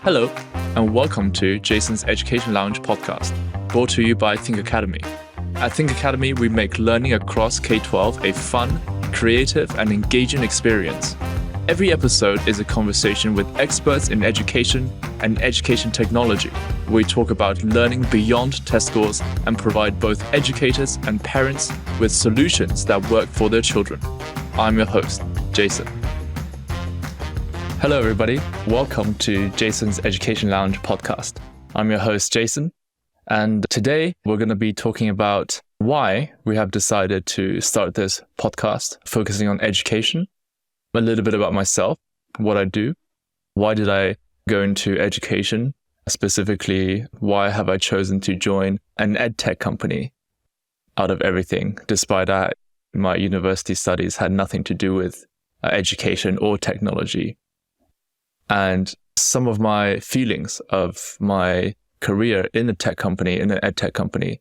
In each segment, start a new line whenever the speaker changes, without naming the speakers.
Hello, and welcome to Jason's Education Lounge podcast, brought to you by Think Academy. At Think Academy, we make learning across K-12 a fun, creative, and engaging experience. Every episode is a conversation with experts in education and education technology. We talk about learning beyond test scores and provide both educators and parents with solutions that work for their children. I'm your host, Jason. Hello, everybody. Welcome to Jason's Education Lounge podcast. I'm your host, Jason, and today we're going to be talking about why we have decided to start this podcast focusing on education, a little bit about myself, what I do, why did I go into education, specifically why have I chosen to join an ed tech company out of everything, despite that my university studies had nothing to do with education or technology. And some of my feelings of my career in a tech company, in an ed tech company,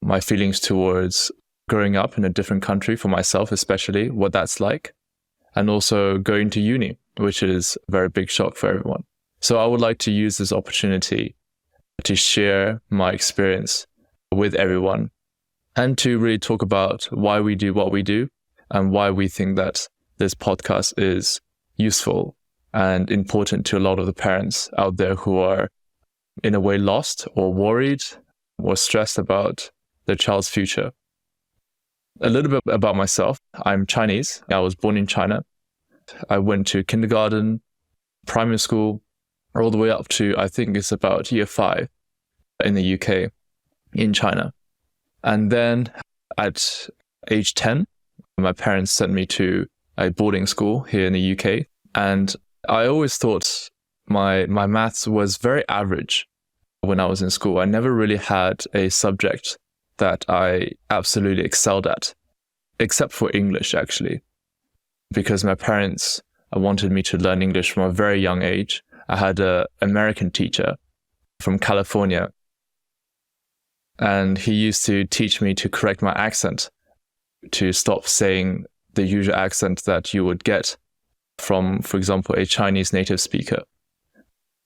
my feelings towards growing up in a different country for myself, especially what that's like, and also going to uni, which is a very big shock for everyone. So I would like to use this opportunity to share my experience with everyone and to really talk about why we do what we do and why we think that this podcast is useful and important to a lot of the parents out there who are in a way lost or worried or stressed about their child's future. A little bit about myself. I'm Chinese. I was born in China. I went to kindergarten, primary school, all the way up to, I think it's about year 5 in the UK, in China. And then at age 10, my parents sent me to a boarding school here in the UK. And I always thought my maths was very average when I was in school. I never really had a subject that I absolutely excelled at, except for English, actually, because my parents wanted me to learn English from a very young age. I had an American teacher from California, and he used to teach me to correct my accent, to stop saying the usual accent that you would get from, for example, a Chinese native speaker.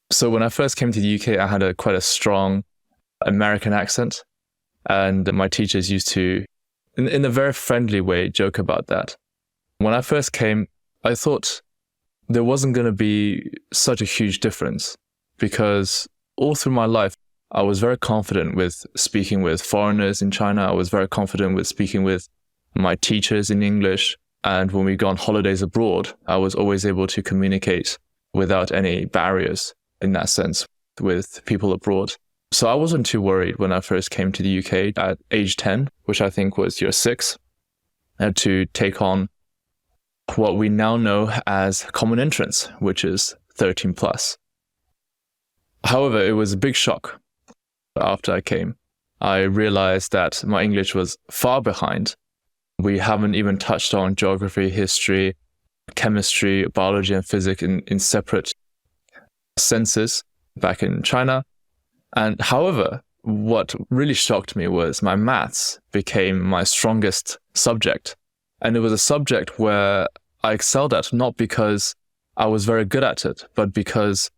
So when I first came to the UK, I had quite a strong American accent, and my teachers used to, in a very friendly way, joke about that. When I first came, I thought there wasn't going to be such a huge difference because all through my life, I was very confident with speaking with foreigners in China. I was very confident with speaking with my teachers in English. And when we go on holidays abroad, I was always able to communicate without any barriers in that sense with people abroad. So I wasn't too worried when I first came to the UK at age 10, which I think was year 6, to take on what we now know as common entrance, which is 13 plus. However, it was a big shock after I came. I realized that my English was far behind. We haven't even touched on geography, history, chemistry, biology, and physics in separate senses back in China. And however, what really shocked me was my maths became my strongest subject. And it was a subject where I excelled at, not because I was very good at it, but because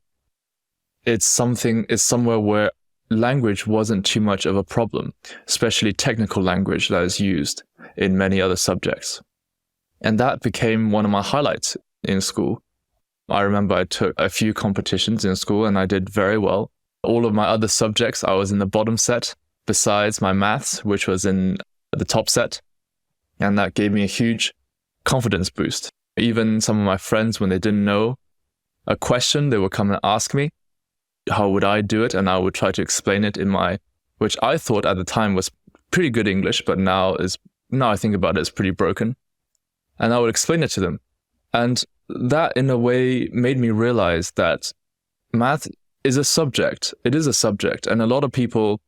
it's somewhere where language wasn't too much of a problem, especially technical language that is used in many other subjects. And that became one of my highlights in school. I remember I took a few competitions in school and I did very well. All of my other subjects, I was in the bottom set, besides my maths, which was in the top set. And that gave me a huge confidence boost. Even some of my friends, when they didn't know a question, they would come and ask me, how would I do it? And I would try to explain it which I thought at the time was pretty good English, but now I think about it, it's pretty broken. And I would explain it to them. And that in a way made me realize that math is a subject. It is a subject. And a lot of people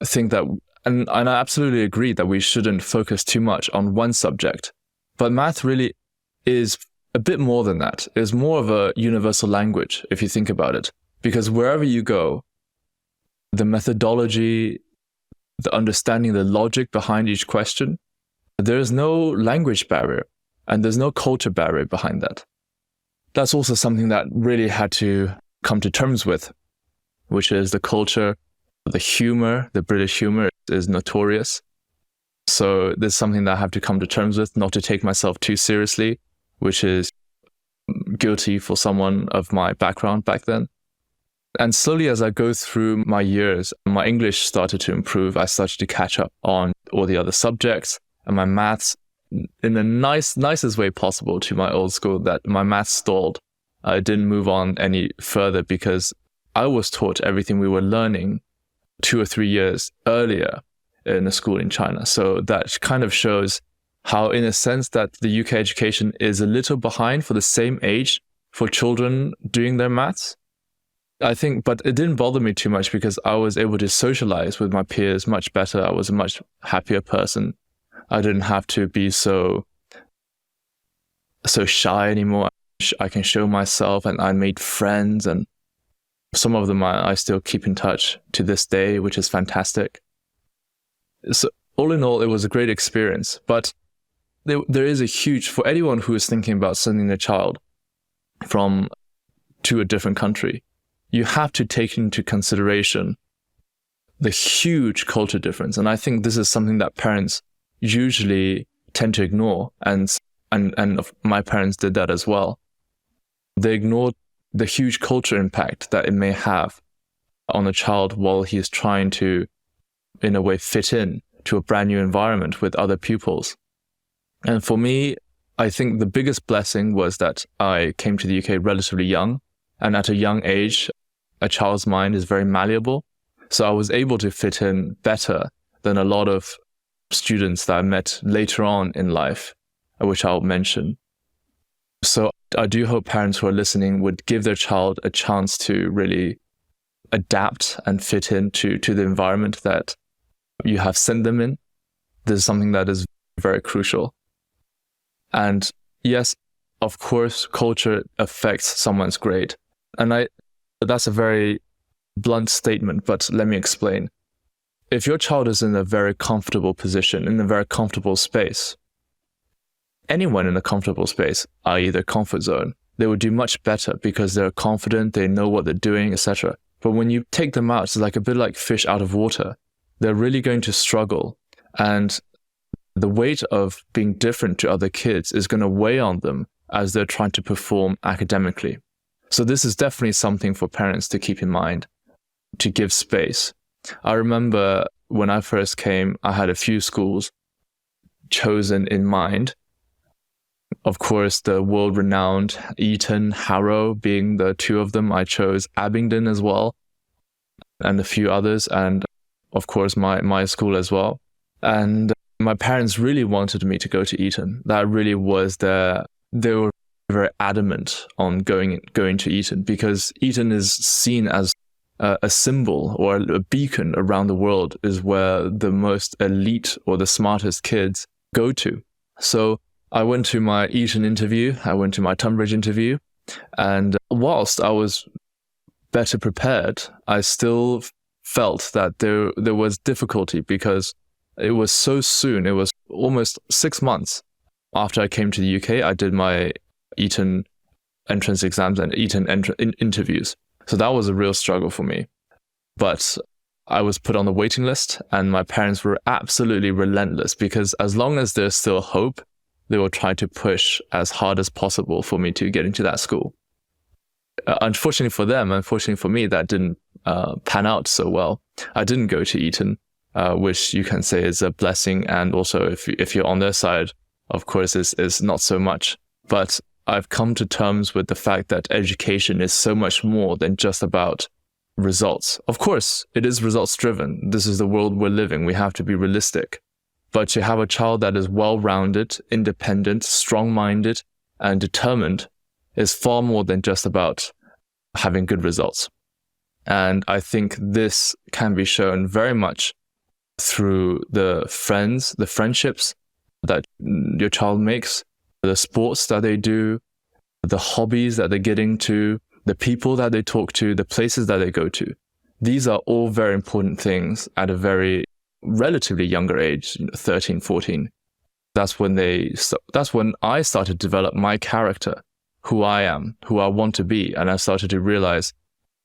think that, and I absolutely agree that we shouldn't focus too much on one subject. But math really is a bit more than that. It's more of a universal language, if you think about it. Because wherever you go, the methodology, the understanding, the logic behind each question, there is no language barrier and there's no culture barrier behind that. That's also something that really had to come to terms with, which is the culture, the humor. The British humor is notorious. So there's something that I have to come to terms with, not to take myself too seriously, which is guilty for someone of my background back then. And slowly as I go through my years, my English started to improve. I started to catch up on all the other subjects, and my maths, in the nicest way possible to my old school, that my maths stalled. I didn't move on any further because I was taught everything we were learning 2 or 3 years earlier in a school in China. So that kind of shows how, in a sense, that the UK education is a little behind for the same age for children doing their maths. I think, but it didn't bother me too much because I was able to socialize with my peers much better. I was a much happier person. I didn't have to be so shy anymore. I can show myself, and I made friends, and some of them I still keep in touch to this day, which is fantastic. So all in all, it was a great experience. But there is a huge, for anyone who is thinking about sending their child to a different country, you have to take into consideration the huge culture difference. And I think this is something that parents usually tend to ignore. And my parents did that as well. They ignored the huge culture impact that it may have on a child while he is trying to, in a way, fit in to a brand new environment with other pupils. And for me, I think the biggest blessing was that I came to the UK relatively young. And at a young age, a child's mind is very malleable. So I was able to fit in better than a lot of students that I met later on in life, which I'll mention. So I do hope parents who are listening would give their child a chance to really adapt and fit into the environment that you have sent them in. This is something that is very crucial. And yes, of course, culture affects someone's grade. And that's a very blunt statement, but let me explain. If your child is in a very comfortable position, in a very comfortable space, anyone in a comfortable space, i.e. their comfort zone, they would do much better because they're confident, they know what they're doing, etc. But when you take them out, it's like a bit like fish out of water. They're really going to struggle. And the weight of being different to other kids is going to weigh on them as they're trying to perform academically. So this is definitely something for parents to keep in mind, to give space. I remember when I first came, I had a few schools chosen in mind. Of course, the world-renowned Eton, Harrow being the two of them. I chose Abingdon as well, and a few others, and of course my school as well. And my parents really wanted me to go to Eton. That really was they were very adamant on going to Eton, because Eton is seen as a symbol or a beacon around the world, is where the most elite or the smartest kids go to. So I went to my Eton interview, I went to my Tunbridge interview, and whilst I was better prepared, I still felt that there was difficulty because it was so soon. It was almost 6 months after I came to the UK. I did my Eton entrance exams and Eton interviews. So that was a real struggle for me. But I was put on the waiting list, and my parents were absolutely relentless, because as long as there's still hope, they will try to push as hard as possible for me to get into that school. Unfortunately for them, unfortunately for me, that didn't pan out so well. I didn't go to Eton, which you can say is a blessing. And also, if you're on their side, of course, is not so much. But I've come to terms with the fact that education is so much more than just about results. Of course, it is results driven. This is the world we're living. We have to be realistic. But to have a child that is well-rounded, independent, strong-minded, and determined is far more than just about having good results. And I think this can be shown very much through the friendships that your child makes, the sports that they do, the hobbies that they get into, the people that they talk to, the places that they go to. These are all very important things at a very relatively younger age, 13, 14. That's when I started to develop my character, who I am, who I want to be. And I started to realize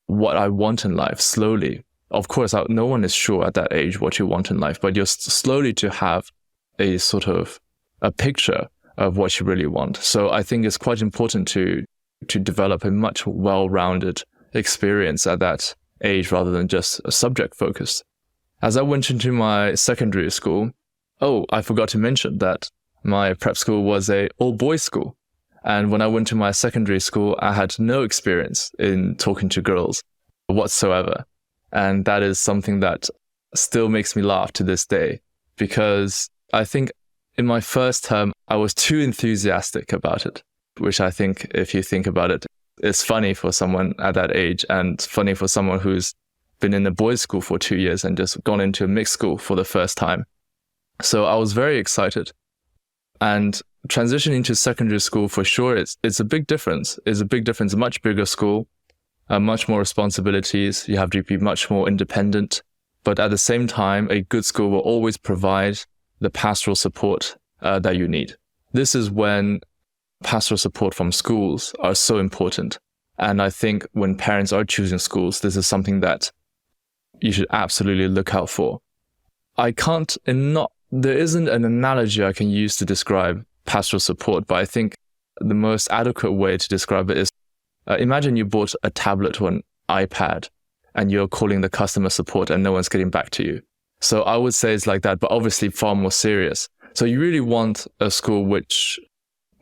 what I want in life slowly. Of course, no one is sure at that age what you want in life, but you're slowly to have a sort of a picture of what you really want. So I think it's quite important to develop a much well-rounded experience at that age rather than just a subject focused. As I went into my secondary school, I forgot to mention that my prep school was a all-boys school. And when I went to my secondary school, I had no experience in talking to girls whatsoever. And that is something that still makes me laugh to this day, because I think in my first term, I was too enthusiastic about it, which I think, if you think about it, is funny for someone at that age and funny for someone who's been in a boys' school for 2 years and just gone into a mixed school for the first time. So I was very excited. And transitioning to secondary school, for sure, it's a big difference. It's a big difference, a much bigger school, much more responsibilities. You have to be much more independent. But at the same time, a good school will always provide the pastoral support that you need. This is when pastoral support from schools are so important. And I think when parents are choosing schools, this is something that you should absolutely look out for. There isn't an analogy I can use to describe pastoral support, but I think the most adequate way to describe it is, imagine you bought a tablet or an iPad and you're calling the customer support and no one's getting back to you. So I would say it's like that, but obviously far more serious. So you really want a school which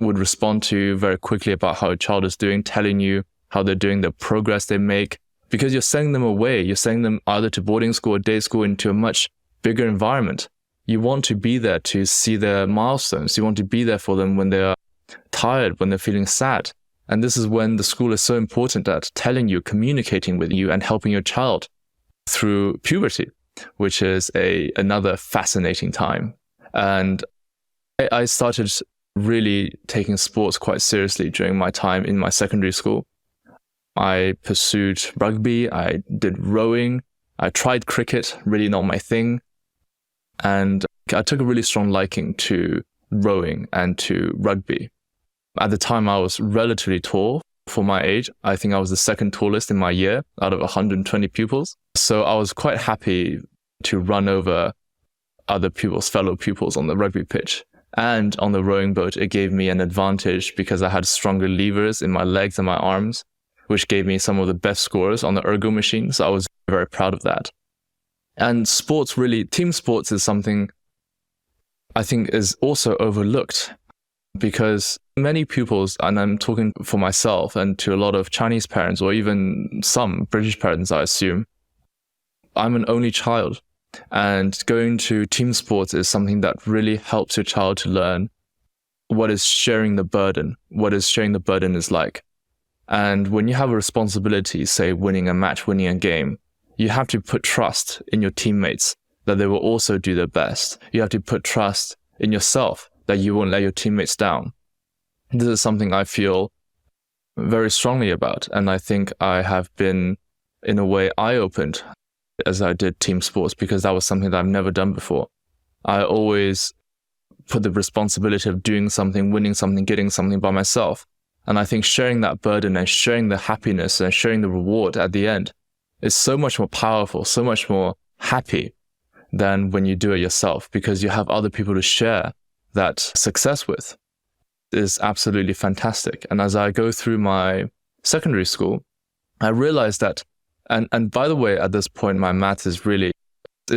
would respond to you very quickly about how a child is doing, telling you how they're doing, the progress they make, because you're sending them away. You're sending them either to boarding school or day school into a much bigger environment. You want to be there to see their milestones. You want to be there for them when they're tired, when they're feeling sad. And this is when the school is so important at telling you, communicating with you, and helping your child through puberty, which is another fascinating time. And I started really taking sports quite seriously during my time in my secondary school. I pursued rugby, I did rowing, I tried cricket, really not my thing. And I took a really strong liking to rowing and to rugby. At the time, I was relatively tall for my age. I think I was the second tallest in my year out of 120 pupils. So I was quite happy to run over other fellow pupils on the rugby pitch. And on the rowing boat, it gave me an advantage because I had stronger levers in my legs and my arms, which gave me some of the best scores on the ergo machine. So I was very proud of that. And sports, really, team sports is something I think is also overlooked, because many pupils, and I'm talking for myself and to a lot of Chinese parents, or even some British parents, I assume, I'm an only child. And going to team sports is something that really helps your child to learn what is sharing the burden is like. And when you have a responsibility, say winning a match, winning a game, you have to put trust in your teammates that they will also do their best. You have to put trust in yourself that you won't let your teammates down. This is something I feel very strongly about. And I think I have been, in a way, eye-opened as I did team sports, because that was something that I've never done before. I always put the responsibility of doing something, winning something, getting something by myself. And I think sharing that burden and sharing the happiness and sharing the reward at the end is so much more powerful, so much more happy than when you do it yourself, because you have other people to share that success with. It is absolutely fantastic. And as I go through my secondary school, I realized that, and by the way, at this point, my math is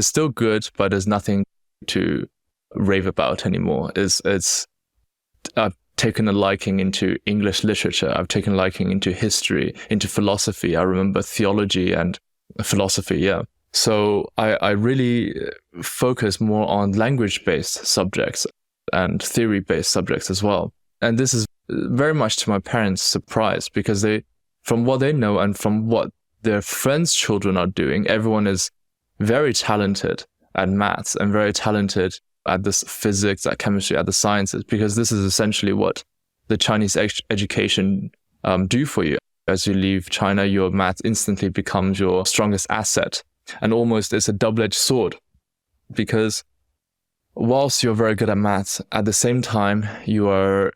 still good, but there's nothing to rave about anymore. I've taken a liking into English literature. I've taken a liking into history, into philosophy. I remember theology and philosophy, yeah. So I really focus more on language-based subjects and theory-based subjects as well. And this is very much to my parents' surprise, because from what they know and from what their friends' children are doing, everyone is very talented at maths and very talented at this physics, at chemistry, at the sciences, because this is essentially what the Chinese education do for you. As you leave China, your math instantly becomes your strongest asset. And almost it's a double-edged sword, because whilst you're very good at maths, at the same time, you are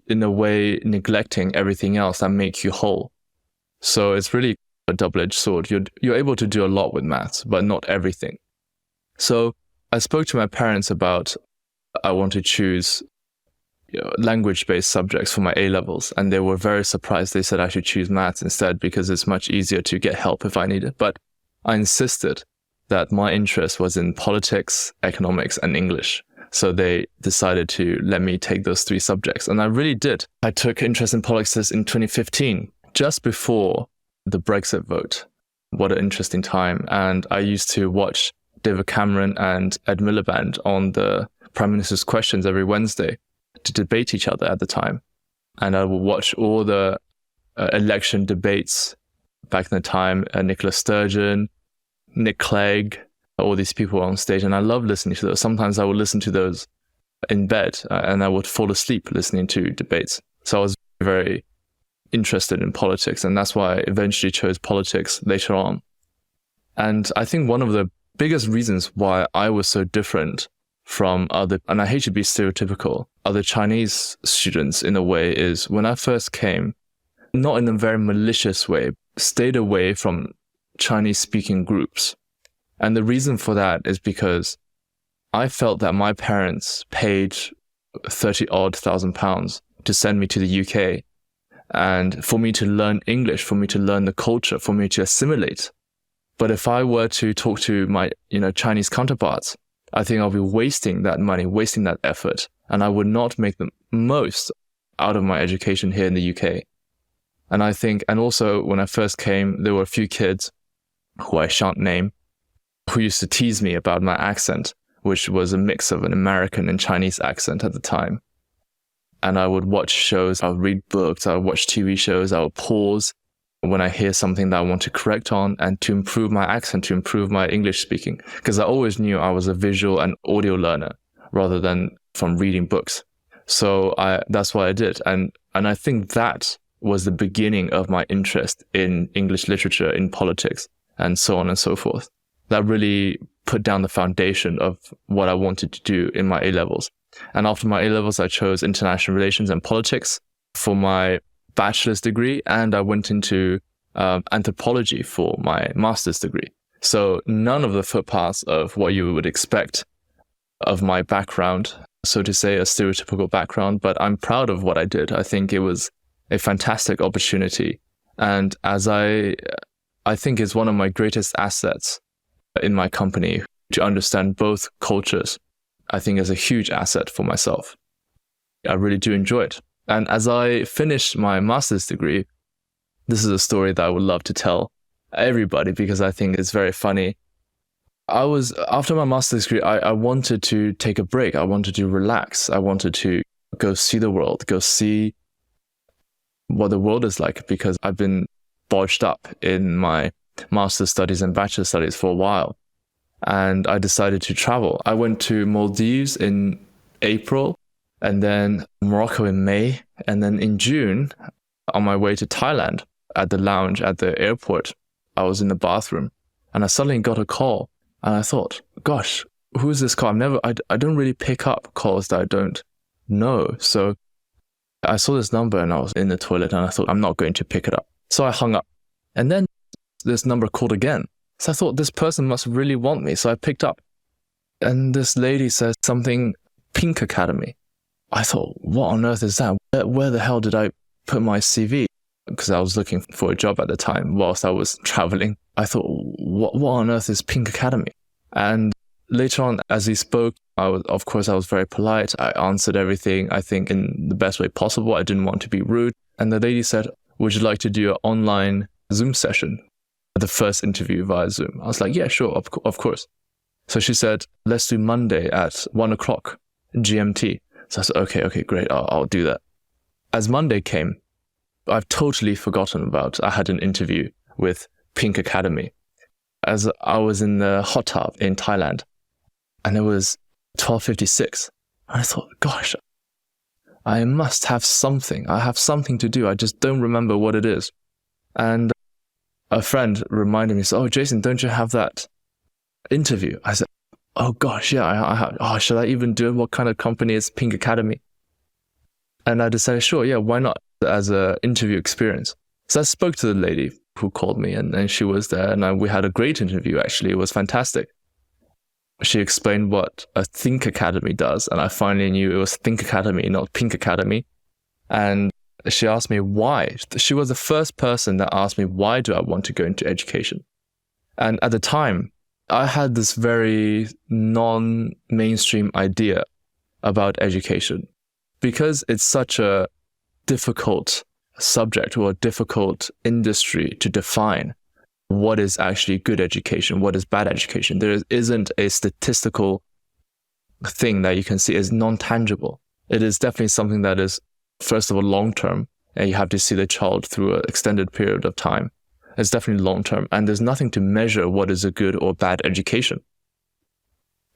in a way neglecting everything else that makes you whole. So it's really a double-edged sword. You're able to do a lot with maths, but not everything. So I spoke to my parents about I want to choose language-based subjects for my A-levels, and they were very surprised. They said I should choose maths instead because it's much easier to get help if I need it. But I insisted that my interest was in politics, economics, and English. So they decided to let me take those 3 subjects, and I really did. I took interest in politics in 2015, just before the Brexit vote. What an interesting time. And I used to watch David Cameron and Ed Miliband on the Prime Minister's Questions every Wednesday to debate each other at the time. And I would watch all the election debates back in the time, Nicola Sturgeon, Nick Clegg, all these people on stage. And I love listening to those. Sometimes I would listen to those in bed and I would fall asleep listening to debates. So I was very interested in politics. And that's why I eventually chose politics later on. And I think one of the biggest reasons why I was so different from other, and I hate to be stereotypical, other Chinese students in a way, is when I first came, not in a very malicious way, stayed away from Chinese speaking groups. And the reason for that is because I felt that my parents paid 30-odd thousand pounds to send me to the UK and for me to learn English, for me to learn the culture, for me to assimilate. But if I were to talk to my, Chinese counterparts, I think I'll be wasting that money, wasting that effort, and I would not make the most out of my education here in the UK. And I think, and also when I first came, there were a few kids who I shan't name, who used to tease me about my accent, which was a mix of an American and Chinese accent at the time. And I would watch shows, I would read books, I would watch TV shows, I would pause when I hear something that I want to correct on and to improve my accent, to improve my English speaking. Because I always knew I was a visual and audio learner rather than from reading books. So that's what I did. And I think that was the beginning of my interest in English literature, in politics, and so on and so forth. That really put down the foundation of what I wanted to do in my A-levels. And after my A-levels, I chose international relations and politics for my bachelor's degree, and I went into anthropology for my master's degree. So none of the footpaths of what you would expect of my background, so to say, a stereotypical background, but I'm proud of what I did. I think it was a fantastic opportunity. And as I think it's one of my greatest assets in my company to understand both cultures. I think is a huge asset for myself. I really do enjoy it. And as I finished my master's degree, this is a story that I would love to tell everybody because I think it's very funny. After my master's degree, I wanted to take a break. I wanted to relax. I wanted to go see the world, go see what the world is like, because I've been bodged up in my master's studies and bachelor studies for a while. And I decided to travel. I went to Maldives in April, and then Morocco in May. And then in June, on my way to Thailand, at the lounge at the airport, I was in the bathroom and I suddenly got a call. And I thought, gosh, who is this call? I don't really pick up calls that I don't know. So I saw this number and I was in the toilet and I thought, I'm not going to pick it up. So I hung up. And then this number called again. So I thought, this person must really want me. So I picked up. And this lady said something, Pink Academy. I thought, what on earth is that? Where the hell did I put my CV? Because I was looking for a job at the time whilst I was traveling. I thought, what on earth is Pink Academy? And later on, as he spoke, I was very polite. I answered everything, I think, in the best way possible. I didn't want to be rude. And the lady said, would you like to do an online Zoom session? The first interview via Zoom. I was like, yeah, sure, of course. So she said, let's do Monday at 1:00 GMT. So I said, okay, great, I'll do that. As Monday came, I've totally forgotten about I had an interview with Pink Academy. As I was in the hot tub in Thailand, and it was 12:56. And I thought, gosh, I must have something. I have something to do. I just don't remember what it is. And a friend reminded me, oh, Jason, don't you have that interview? I said, oh gosh, yeah, I have. Oh, should I even do it? What kind of company is Pink Academy? And I decided, sure, yeah, why not, as an interview experience. So I spoke to the lady who called me, and she was there, and we had a great interview, actually. It was fantastic. She explained what a Think Academy does, and I finally knew it was Think Academy, not Pink Academy. And she asked me why. She was the first person that asked me, why do I want to go into education? And at the time, I had this very non-mainstream idea about education. Because it's such a difficult subject or a difficult industry to define what is actually good education, what is bad education. There isn't a statistical thing that you can see as non-tangible. It is definitely something that is, first of all, long-term, and you have to see the child through an extended period of time. It's definitely long-term, and there's nothing to measure what is a good or bad education.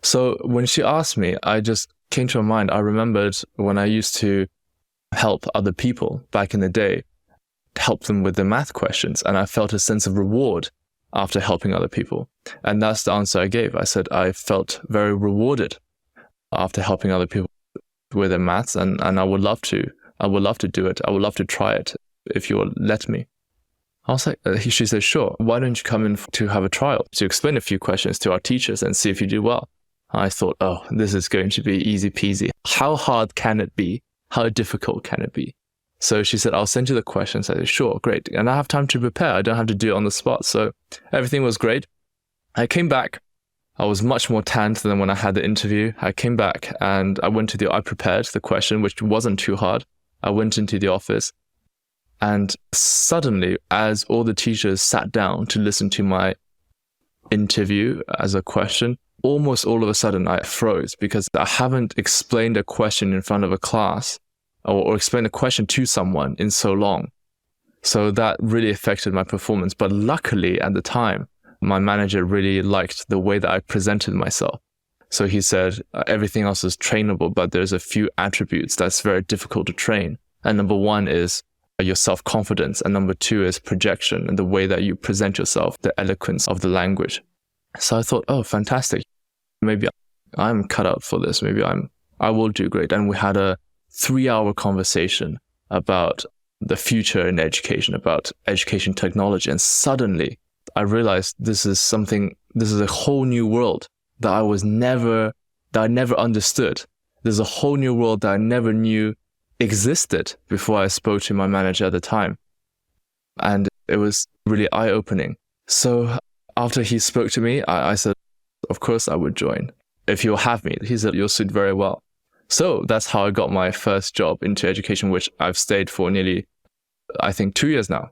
So when she asked me, I just came to my mind. I remembered when I used to help other people back in the day, help them with the math questions, and I felt a sense of reward after helping other people. And that's the answer I gave. I said I felt very rewarded after helping other people with their maths, and I would love to do it. I would love to try it if you will let me. I was like, she said, sure, why don't you come in to have a trial, to explain a few questions to our teachers and see if you do well. I thought, oh, this is going to be easy peasy. How hard can it be? How difficult can it be? So she said, I'll send you the questions. I said, sure, great. And I have time to prepare. I don't have to do it on the spot. So everything was great. I came back. I was much more tanned than when I had the interview. I came back and I prepared the question, which wasn't too hard. I went into the office, and suddenly, as all the teachers sat down to listen to my interview as a question, almost all of a sudden I froze, because I haven't explained a question in front of a class or explained a question to someone in so long. So that really affected my performance. But luckily at the time, my manager really liked the way that I presented myself. So he said, everything else is trainable, but there's a few attributes that's very difficult to train. And number one is your self-confidence. And number two is projection and the way that you present yourself, the eloquence of the language. So I thought, oh, fantastic. Maybe I'm cut out for this. Maybe I will do great. And we had a 3-hour conversation about the future in education, about education technology. And suddenly I realized this is a whole new world that I never understood. There's a whole new world that I never knew existed before I spoke to my manager at the time. And it was really eye-opening. So after he spoke to me, I said, of course I would join if you'll have me. He said, you'll suit very well. So that's how I got my first job into education, which I've stayed for nearly, I think, 2 years now.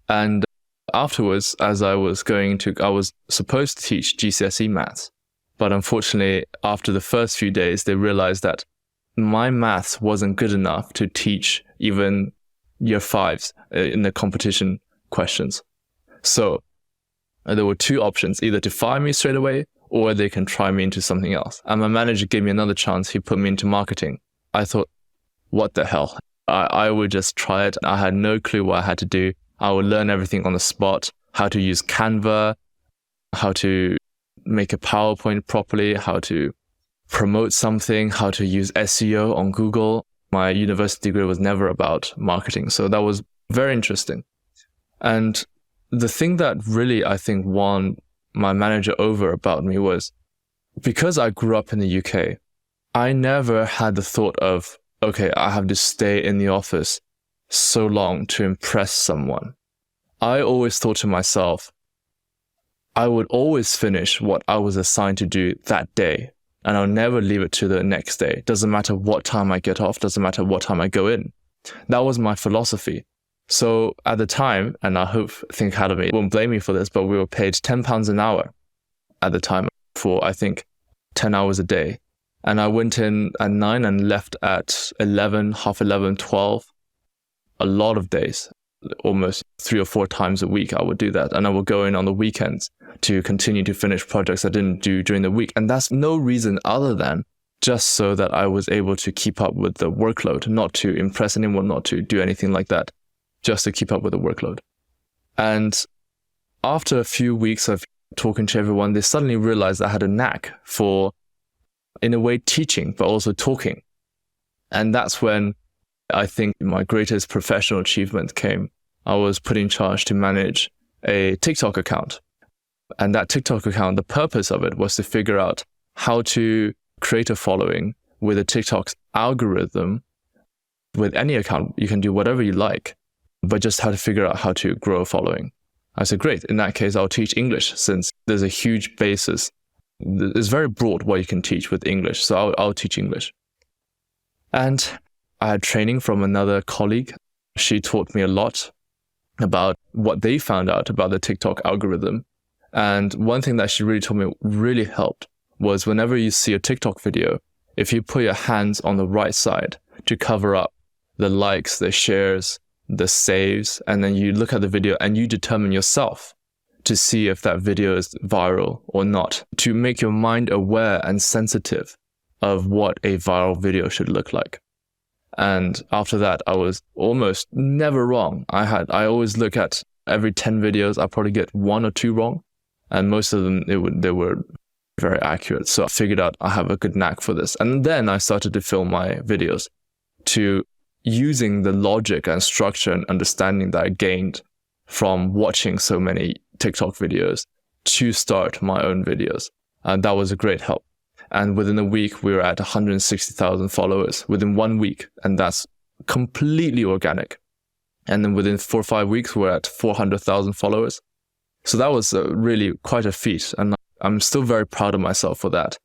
And afterwards, as I was supposed to teach GCSE maths. But unfortunately, after the first few days, they realized that my maths wasn't good enough to teach even year 5s in the competition questions. So there were two options, either to fire me straight away or they can try me into something else. And my manager gave me another chance. He put me into marketing. I thought, what the hell? I would just try it. I had no clue what I had to do. I would learn everything on the spot, how to use Canva, how to make a PowerPoint properly, how to promote something, how to use SEO on Google. My university degree was never about marketing. So that was very interesting. And the thing that really, I think, won my manager over about me was because I grew up in the UK, I never had the thought of, okay, I have to stay in the office so long to impress someone. I always thought to myself, I would always finish what I was assigned to do that day, and I'll never leave it to the next day. Doesn't matter what time I get off, doesn't matter what time I go in. That was my philosophy. So at the time, and I hope Think Academy won't blame me for this, but we were paid £10 an hour at the time for, I think, 10 hours a day. And I went in at 9 and left at 11, half 11, 12, a lot of days, almost 3 or 4 times a week I would do that. And I would go in on the weekends to continue to finish projects I didn't do during the week. And that's no reason other than just so that I was able to keep up with the workload, not to impress anyone, not to do anything like that, just to keep up with the workload. And after a few weeks of talking to everyone, they suddenly realized I had a knack for, in a way, teaching, but also talking. And that's when I think my greatest professional achievement came. I was put in charge to manage a TikTok account. And that TikTok account, the purpose of it was to figure out how to create a following with a TikTok's algorithm. With any account, you can do whatever you like, but just how to figure out how to grow a following. I said, great. In that case, I'll teach English since there's a huge basis. It's very broad what you can teach with English. So I'll teach English. And I had training from another colleague. She taught me a lot about what they found out about the TikTok algorithm. And one thing that she really told me really helped was whenever you see a TikTok video, if you put your hands on the right side to cover up the likes, the shares, the saves, and then you look at the video and you determine yourself to see if that video is viral or not, to make your mind aware and sensitive of what a viral video should look like. And after that, I was almost never wrong. I always look at every 10 videos, I probably get 1 or 2 wrong. And most of them, they were very accurate. So I figured out I have a good knack for this. And then I started to film my videos to using the logic and structure and understanding that I gained from watching so many TikTok videos to start my own videos. And that was a great help. And within a week, we were at 160,000 followers within 1 week. And that's completely organic. And then within 4 or 5 weeks, we're at 400,000 followers. So that was really quite a feat. And I'm still very proud of myself for that.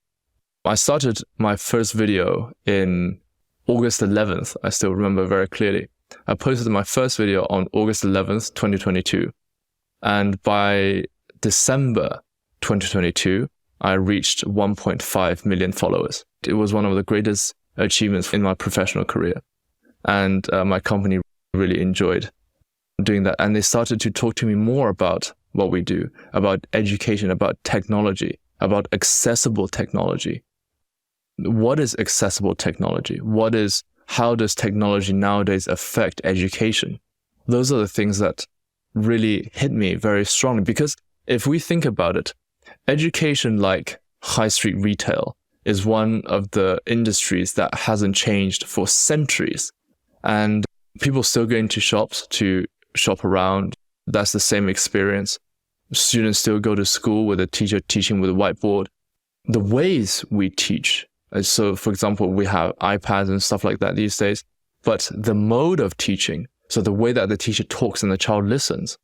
I started my first video in August 11th. I still remember very clearly. I posted my first video on August 11th, 2022. And by December 2022, I reached 1.5 million followers. It was one of the greatest achievements in my professional career. And my company really enjoyed doing that. And they started to talk to me more about what we do, about education, about technology, about accessible technology. What is accessible technology? How does technology nowadays affect education? Those are the things that really hit me very strongly, because if we think about it, education, like high street retail, is one of the industries that hasn't changed for centuries. And people still go into shops to shop around. That's the same experience. Students still go to school with a teacher teaching with a whiteboard. The ways we teach, so for example, we have iPads and stuff like that these days, but the mode of teaching, so the way that the teacher talks and the child listens,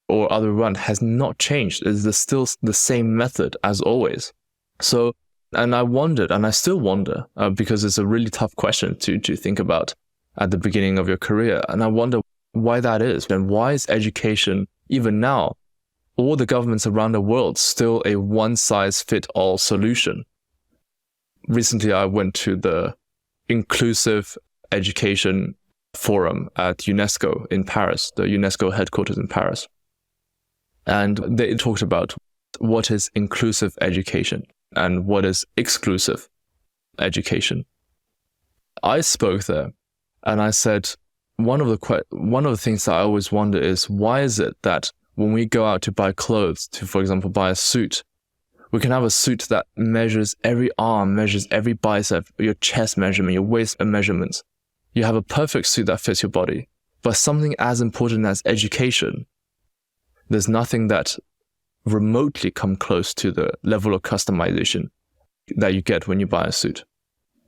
or other one, has not changed. It's still the same method as always. So, and I wondered, and I still wonder, because it's a really tough question to think about at the beginning of your career. And I wonder why that is, and why is education, even now, all the governments around the world, still a one-size-fits-all solution? Recently, I went to the Inclusive Education Forum at UNESCO in Paris, the UNESCO headquarters in Paris. And they talked about what is inclusive education and what is exclusive education. I spoke there and I said, one of the things that I always wonder is, why is it that when we go out to buy clothes, to, for example, buy a suit, we can have a suit that measures every arm, measures every bicep, your chest measurement, your waist measurements. You have a perfect suit that fits your body. But something as important as education, there's nothing that remotely come close to the level of customization that you get when you buy a suit.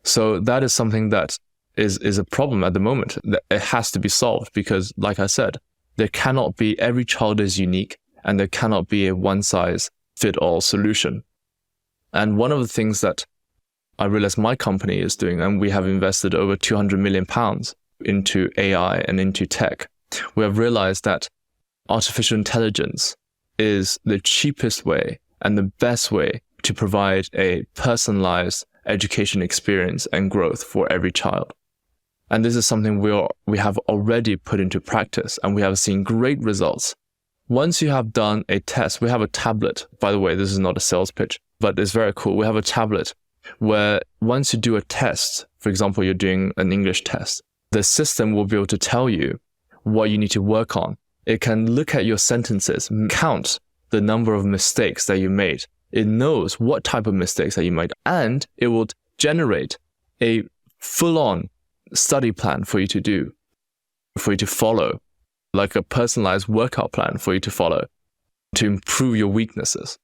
So that is something that is a problem at the moment. It has to be solved because, like I said, there cannot be, every child is unique and there cannot be a one-size-fits-all solution. And one of the things that I realized my company is doing, and we have invested over £200 million into AI and into tech, we have realized that artificial intelligence is the cheapest way and the best way to provide a personalized education experience and growth for every child. And this is something we have already put into practice, and we have seen great results. Once you have done a test, we have a tablet. By the way, this is not a sales pitch, but it's very cool. We have a tablet where once you do a test, for example, you're doing an English test, the system will be able to tell you what you need to work on. It can look at your sentences, count the number of mistakes that you made. It knows what type of mistakes that you made, and it will generate a full-on study plan for you to do, for you to follow, like a personalized workout plan for you to follow. to improve your weaknesses.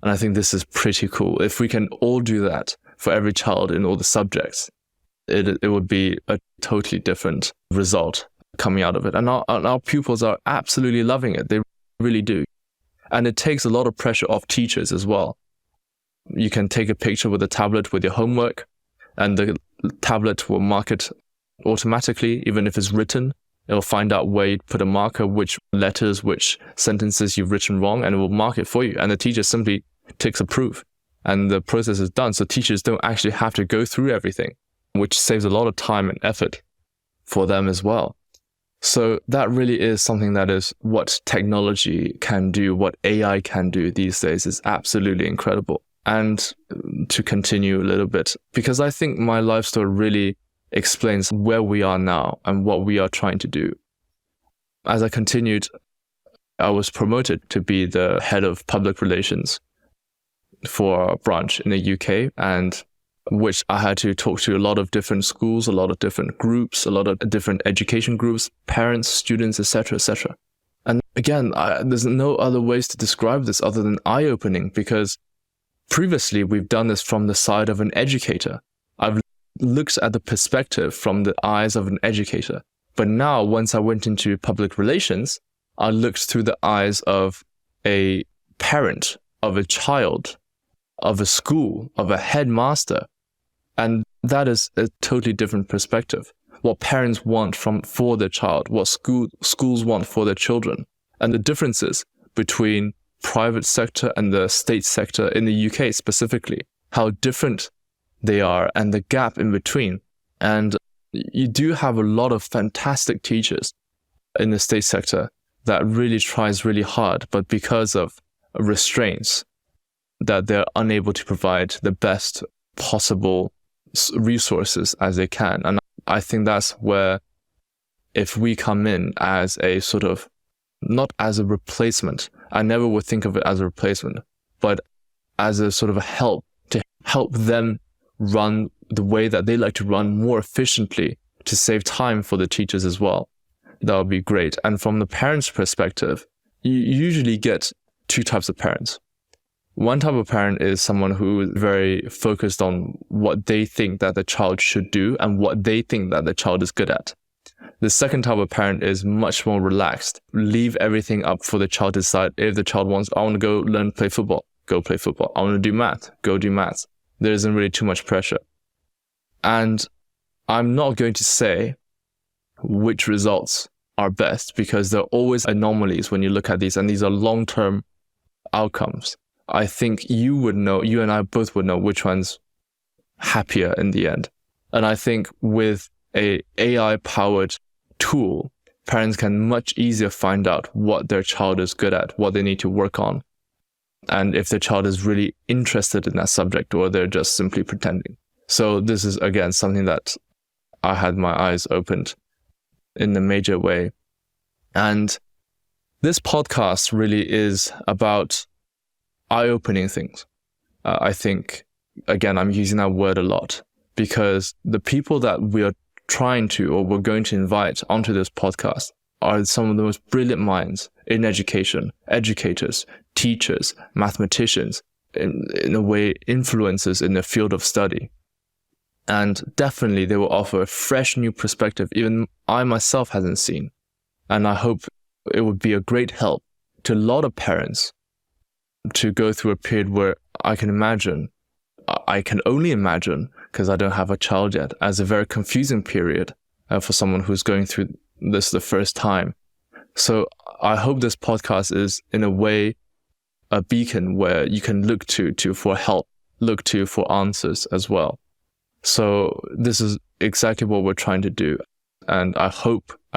And I think this is pretty cool. If we can all do that for every child in all the subjects, it would be a totally different result coming out of it. And our pupils are absolutely loving it. They really do. And it takes a lot of pressure off teachers as well. You can take a picture with a tablet with your homework, and the tablet will mark it automatically, even if it's written. It'll find out where you put a marker, which letters, which sentences you've written wrong, and it will mark it for you. And the teacher simply ticks approve, and the process is done. So teachers don't actually have to go through everything, which saves a lot of time and effort for them as well. So that really is something that is what technology can do, what AI can do these days is absolutely incredible. And to continue a little bit, because I think my life story really explains where we are now and what we are trying to do. As I continued, I was promoted to be the head of public relations for a branch in the UK, and which I had to talk to a lot of different schools, a lot of different groups, a lot of different education groups, parents, students, etc., etc. And again, there's no other ways to describe this other than eye-opening, because previously we've done this from the side of an educator. I've looked at the perspective from the eyes of an educator. But now, once I went into public relations, I looked through the eyes of a parent, of a child, of a school, of a headmaster. And that is a totally different perspective. What parents want for their child, what schools want for their children, and the differences between private sector and the state sector in the UK specifically, how different they are and the gap in between. And you do have a lot of fantastic teachers in the state sector that really tries really hard, but because of restraints, that they're unable to provide the best possible resources as they can. And I think that's where, if we come in as a sort of, not as a replacement, I never would think of it as a replacement, but as a sort of a help to help them run the way that they like to run more efficiently, to save time for the teachers as well. That would be great. And from the parents' perspective, you usually get two types of parents. One type of parent is someone who is very focused on what they think that the child should do and what they think that the child is good at. The second type of parent is much more relaxed. Leave everything up for the child to decide. If the child wants, I want to go learn play football, go play football. I want to do math, go do maths. There isn't really too much pressure. And I'm not going to say which results are best, because there are always anomalies when you look at these, and these are long-term outcomes. I think you and I both would know which one's happier in the end. And I think with a AI-powered tool, parents can much easier find out what their child is good at, what they need to work on, and if their child is really interested in that subject or they're just simply pretending. So this is, again, something that I had my eyes opened in a major way. And this podcast really is about eye-opening things. I think, again, I'm using that word a lot, because the people that we are trying to, or we're going to invite onto this podcast, are some of the most brilliant minds in education, educators, teachers, mathematicians, in a way, influencers in the field of study. And definitely they will offer a fresh new perspective even I myself hasn't seen. And I hope it would be a great help to a lot of parents to go through a period where I can only imagine, because I don't have a child yet, as a very confusing period for someone who's going through this the first time. So I hope this podcast is, in a way, a beacon where you can look to for help, look to for answers as well. So this is exactly what we're trying to do. And I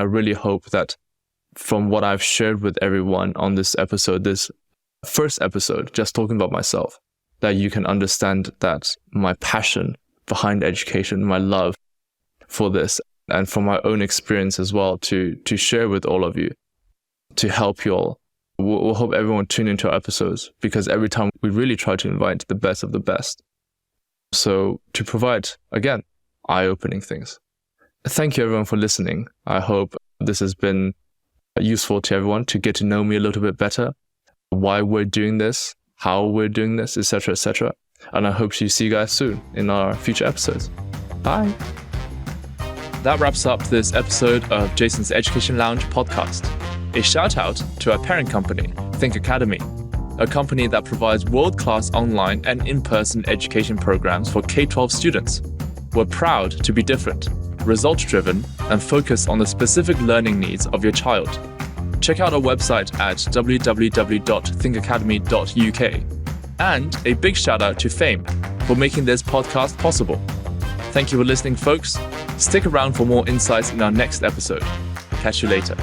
really hope that from what I've shared with everyone on this episode, this first episode, just talking about myself, that you can understand that my passion behind education, my love for this, and from my own experience as well, to share with all of you, to help you all. We'll hope everyone tune into our episodes, because every time we really try to invite the best of the best. So to provide, again, eye-opening things. Thank you everyone for listening. I hope this has been useful to everyone to get to know me a little bit better. why we're doing this, how we're doing this, etc., etc. And I hope to see you guys soon in our future episodes. Bye. That wraps up this episode of Jason's Education Lounge podcast. A shout out to our parent company, Think Academy, a company that provides world-class online and in-person education programs for K-12 students. We're proud to be different, result-driven, and focused on the specific learning needs of your child. Check out our website at www.thinkacademy.uk. And a big shout out to Fame for making this podcast possible. Thank you for listening, folks. Stick around for more insights in our next episode. Catch you later.